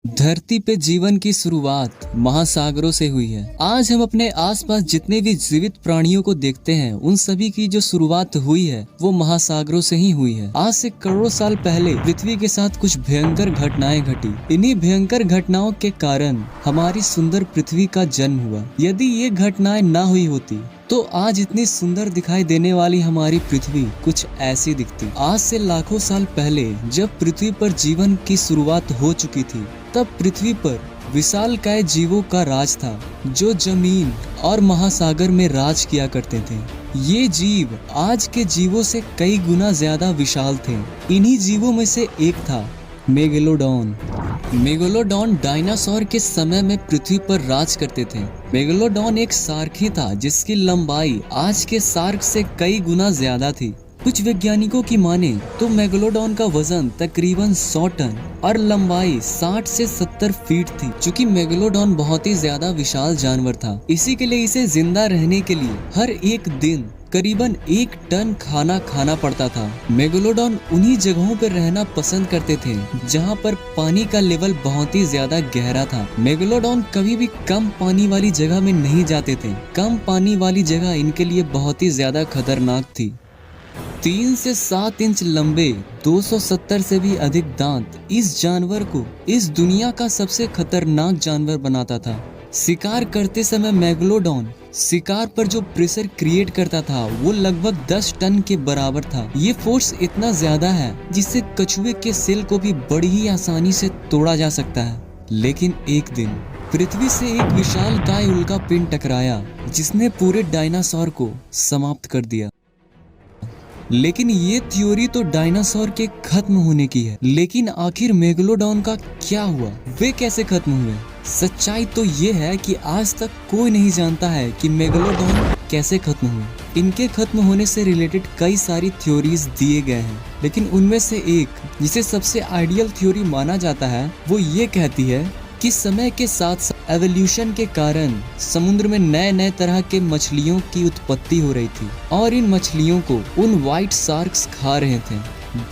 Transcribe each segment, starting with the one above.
धरती पे जीवन की शुरुआत महासागरों से हुई है। आज हम अपने आसपास जितने भी जीवित प्राणियों को देखते हैं, उन सभी की जो शुरुआत हुई है वो महासागरों से ही हुई है। आज से करोड़ों साल पहले पृथ्वी के साथ कुछ भयंकर घटनाएं घटी। इन्हीं भयंकर घटनाओं के कारण हमारी सुंदर पृथ्वी का जन्म हुआ। यदि ये घटनाएं ना हुई होती तो आज इतनी सुंदर दिखाई देने वाली हमारी पृथ्वी कुछ ऐसी दिखती। आज से लाखों साल पहले जब पृथ्वी पर जीवन की शुरुआत हो चुकी थी, तब पृथ्वी पर विशालकाय जीवों का राज था, जो जमीन और महासागर में राज किया करते थे। ये जीव आज के जीवों से कई गुना ज्यादा विशाल थे। इन्हीं जीवों में से एक था मेगलोडॉन। मेगलोडॉन डायनासोर के समय में पृथ्वी पर राज करते थे। मेगलोडॉन एक शार्क ही था जिसकी लंबाई आज के शार्क से कई गुना ज्यादा थी। कुछ वैज्ञानिकों की माने तो मेगलोडॉन का वजन तकरीबन 100 टन और लंबाई 60 से 70 फीट थी। चूंकि मेगलोडॉन बहुत ही ज्यादा विशाल जानवर था, इसी के लिए इसे जिंदा रहने के लिए हर एक दिन करीबन 1 टन खाना खाना पड़ता था। मेगलोडॉन उन्हीं जगहों पर रहना पसंद करते थे जहां पर पानी का लेवल बहुत ही ज्यादा गहरा था। मेगलोडॉन कभी भी कम पानी वाली जगह में नहीं जाते थे। कम पानी वाली जगह इनके लिए बहुत ही ज्यादा खतरनाक थी। 3 से 7 इंच लंबे 270 से भी अधिक दांत इस जानवर को इस दुनिया का सबसे खतरनाक जानवर बनाता था। शिकार करते समय मेगलोडॉन शिकार पर जो प्रेशर क्रिएट करता था वो लगभग 10 टन के बराबर था। ये फोर्स इतना ज्यादा है जिससे कछुए के सेल को भी बड़ी ही आसानी से तोड़ा जा सकता है। लेकिन एक दिन पृथ्वी से एक विशालकाय उल्का पिंड टकराया जिसने पूरे डायनासोर को समाप्त कर दिया। लेकिन ये थ्योरी तो डायनासोर के खत्म होने की है, लेकिन आखिर मेगलोडॉन का क्या हुआ, वे कैसे खत्म हुए? सच्चाई तो ये है कि आज तक कोई नहीं जानता है कि मेगलोडॉन कैसे खत्म हुए। इनके खत्म होने से रिलेटेड कई सारी थ्योरीज दिए गए हैं, लेकिन उनमें से एक जिसे सबसे आइडियल थ्योरी माना जाता है वो ये कहती है कि समय के साथ एवोल्यूशन के कारण समुद्र में नए नए तरह के मछलियों की उत्पत्ति हो रही थी और इन मछलियों को उन व्हाइट शार्क्स खा रहे थे।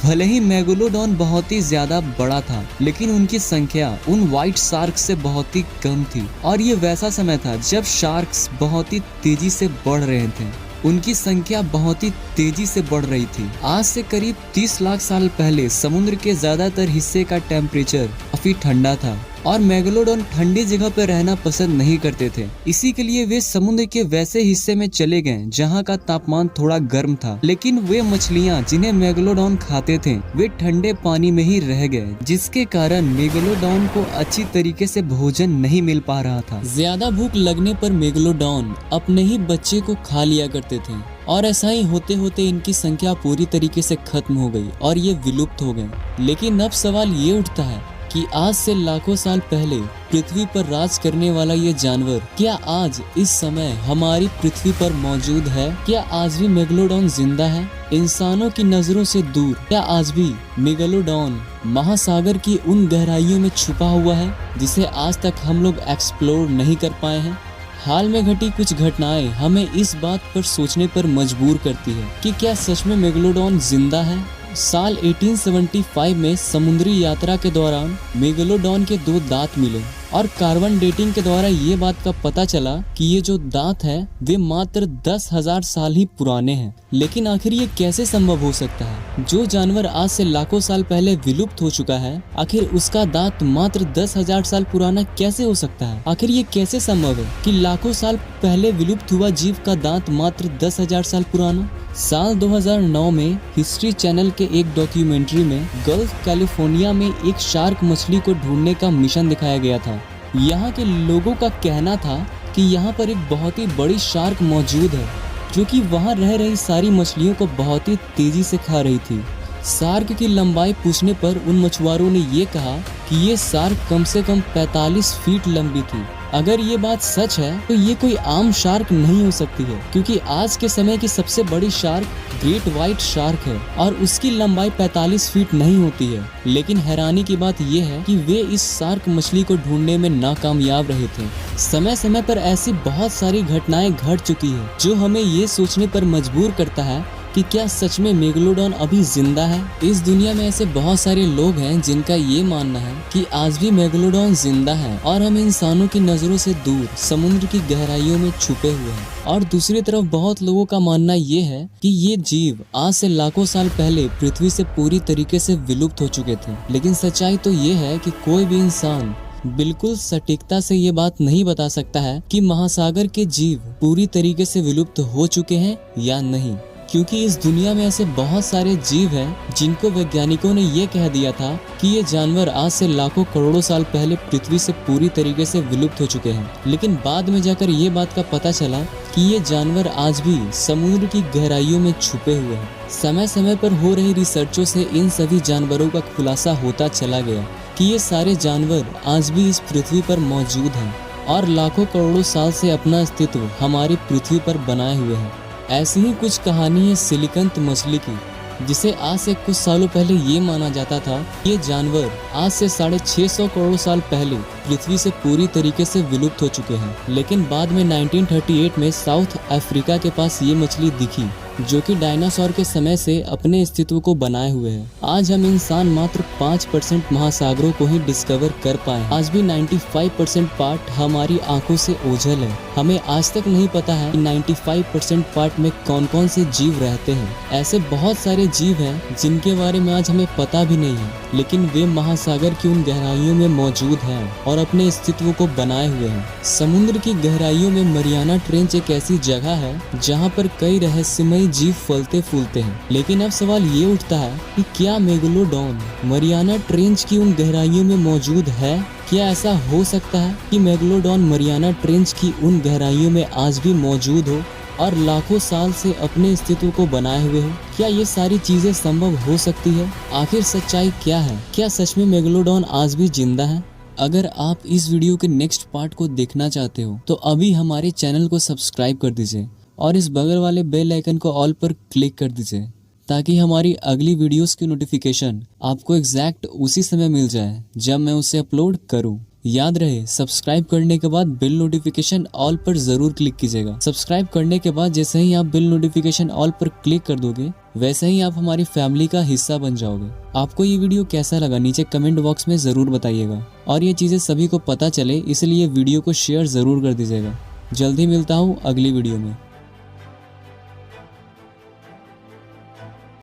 भले ही मेगलोडॉन बहुत ही ज्यादा बड़ा था, लेकिन उनकी संख्या उन व्हाइट शार्क्स से बहुत ही कम थी और ये वैसा समय था जब शार्क्स बहुत ही तेजी से बढ़ रहे थे। उनकी संख्या बहुत ही तेजी से बढ़ रही थी। आज से करीब 30 लाख साल पहले समुद्र के ज्यादातर हिस्से का टेम्परेचर काफी ठंडा था और मेगलोडॉन ठंडी जगह पर रहना पसंद नहीं करते थे। इसी के लिए वे समुद्र के वैसे हिस्से में चले गए जहां का तापमान थोड़ा गर्म था। लेकिन वे मछलियां जिन्हें मेगलोडॉन खाते थे वे ठंडे पानी में ही रह गए, जिसके कारण मेगलोडॉन को अच्छी तरीके से भोजन नहीं मिल पा रहा था। ज्यादा भूख लगने पर मेगलोडॉन अपने ही बच्चे को खा लिया करते थे और ऐसा ही होते होते इनकी संख्या पूरी तरीके से खत्म हो गई और ये विलुप्त हो गए। लेकिन अब सवाल ये उठता है कि आज से लाखों साल पहले पृथ्वी पर राज करने वाला ये जानवर क्या आज इस समय हमारी पृथ्वी पर मौजूद है? क्या आज भी मेगलोडॉन जिंदा है इंसानों की नजरों से दूर? क्या आज भी मेगलोडॉन महासागर की उन गहराइयों में छुपा हुआ है जिसे आज तक हम लोग एक्सप्लोर नहीं कर पाए हैं? हाल में घटी कुछ घटनाएं हमें इस बात पर सोचने पर मजबूर करती है कि क्या सच में मेगलोडॉन जिंदा है? साल 1875 में समुद्री यात्रा के दौरान मेगलोडॉन के 2 दांत मिले और कार्बन डेटिंग के द्वारा ये बात का पता चला कि ये जो दांत है वे मात्र 10,000 साल ही पुराने हैं। लेकिन आखिर ये कैसे संभव हो सकता है? जो जानवर आज से लाखों साल पहले विलुप्त हो चुका है, आखिर उसका दांत मात्र 10,000 साल पुराना कैसे हो सकता है? आखिर ये कैसे संभव है कि लाखों साल पहले विलुप्त हुआ जीव का दांत मात्र 10,000 साल पुराना? साल 2009 में हिस्ट्री चैनल के एक डॉक्यूमेंट्री में गल्फ कैलिफोर्निया में एक शार्क मछली को ढूंढने का मिशन दिखाया गया था। यहाँ के लोगों का कहना था कि यहाँ पर एक बहुत ही बड़ी शार्क मौजूद है जो कि वहाँ रह रही सारी मछलियों को बहुत ही तेजी से खा रही थी। शार्क की लंबाई पूछने पर उन मछुआरों ने ये कहा कि ये शार्क कम से कम 45 फीट लंबी थी। अगर ये बात सच है तो ये कोई आम शार्क नहीं हो सकती है, क्योंकि आज के समय की सबसे बड़ी शार्क ग्रेट व्हाइट शार्क है और उसकी लंबाई 45 फीट नहीं होती है। लेकिन हैरानी की बात यह है कि वे इस शार्क मछली को ढूंढने में नाकामयाब रहे थे। समय समय पर ऐसी बहुत सारी घटनाएं घट चुकी है जो हमें ये सोचने पर मजबूर करता है कि क्या सच में मेगलोडॉन अभी जिंदा है। इस दुनिया में ऐसे बहुत सारे लोग हैं जिनका ये मानना है कि आज भी मेगलोडॉन जिंदा है और हम इंसानों की नजरों से दूर समुद्र की गहराइयों में छुपे हुए हैं। और दूसरी तरफ बहुत लोगों का मानना ये है कि ये जीव आज से लाखों साल पहले पृथ्वी से पूरी तरीके से विलुप्त हो चुके थे। लेकिन सच्चाई तो ये है कि कोई भी इंसान बिल्कुल सटीकता से ये बात नहीं बता सकता है कि महासागर के जीव पूरी तरीके से विलुप्त हो चुके हैं या नहीं, क्योंकि इस दुनिया में ऐसे बहुत सारे जीव हैं जिनको वैज्ञानिकों ने ये कह दिया था कि ये जानवर आज से लाखों करोड़ों साल पहले पृथ्वी से पूरी तरीके से विलुप्त हो चुके हैं। लेकिन बाद में जाकर ये बात का पता चला कि ये जानवर आज भी समुद्र की गहराइयों में छुपे हुए हैं। समय समय पर हो रही रिसर्चों से इन सभी जानवरों का खुलासा होता चला गया कि ये सारे जानवर आज भी इस पृथ्वी पर मौजूद हैं और लाखों करोड़ों साल से अपना अस्तित्व हमारी पृथ्वी पर बनाए हुए हैं। ऐसी ही कुछ कहानी है सिलिकंत मछली की, जिसे आज से कुछ सालों पहले ये माना जाता था कि ये जानवर आज से 650 करोड़ साल पहले पृथ्वी से पूरी तरीके से विलुप्त हो चुके हैं। लेकिन बाद में 1938 में साउथ अफ्रीका के पास ये मछली दिखी जो कि डायनासोर के समय से अपने अस्तित्व को बनाए हुए है। आज हम इंसान मात्र 5% महासागरों को ही डिस्कवर कर पाए। आज भी 95% पार्ट हमारी आंखों से ओझल है। हमें आज तक नहीं पता है कि 95% पार्ट में कौन कौन से जीव रहते हैं। ऐसे बहुत सारे जीव हैं जिनके बारे में आज हमें पता भी नहीं है, लेकिन वे महासागर की उन गहराइयों में मौजूद हैं और अपने अस्तित्व को बनाए हुए हैं। समुद्र की गहराइयों में मरियाना ट्रेंच एक ऐसी जगह है जहाँ पर कई रहस्यमय जीव फलते फूलते हैं। लेकिन अब सवाल ये उठता है कि क्या मेगलोडॉन मरियाना ट्रेंच की उन गहराइयों में मौजूद है? क्या ऐसा हो सकता है कि मेगलोडॉन मरियाना ट्रेंच की उन गहराइयों में आज भी मौजूद हो और लाखों साल से अपने अस्तित्व को बनाए हुए हो? क्या ये सारी चीजें संभव हो सकती है? आखिर सच्चाई क्या है? क्या सच में मेगलोडॉन आज भी जिंदा है? अगर आप इस वीडियो के नेक्स्ट पार्ट को देखना चाहते हो तो अभी हमारे चैनल को सब्सक्राइब कर दीजिए और इस बगल वाले बेल आइकन को ऑल पर क्लिक कर दीजिए ताकि हमारी अगली वीडियोस की नोटिफिकेशन आपको एग्जैक्ट उसी समय मिल जाए जब मैं उसे अपलोड करूं। याद रहे, सब्सक्राइब करने के बाद बिल नोटिफिकेशन ऑल पर जरूर क्लिक कीजिएगा। सब्सक्राइब करने के बाद जैसे ही आप बिल नोटिफिकेशन ऑल पर क्लिक कर दोगे वैसे ही आप हमारी फैमिली का हिस्सा बन जाओगे। आपको ये वीडियो कैसा लगा नीचे कमेंट बॉक्स में जरूर बताइएगा और ये चीजें सभी को पता चले इसलिए वीडियो को शेयर जरूर कर दीजिएगा। जल्दी मिलता हूँ अगली वीडियो में।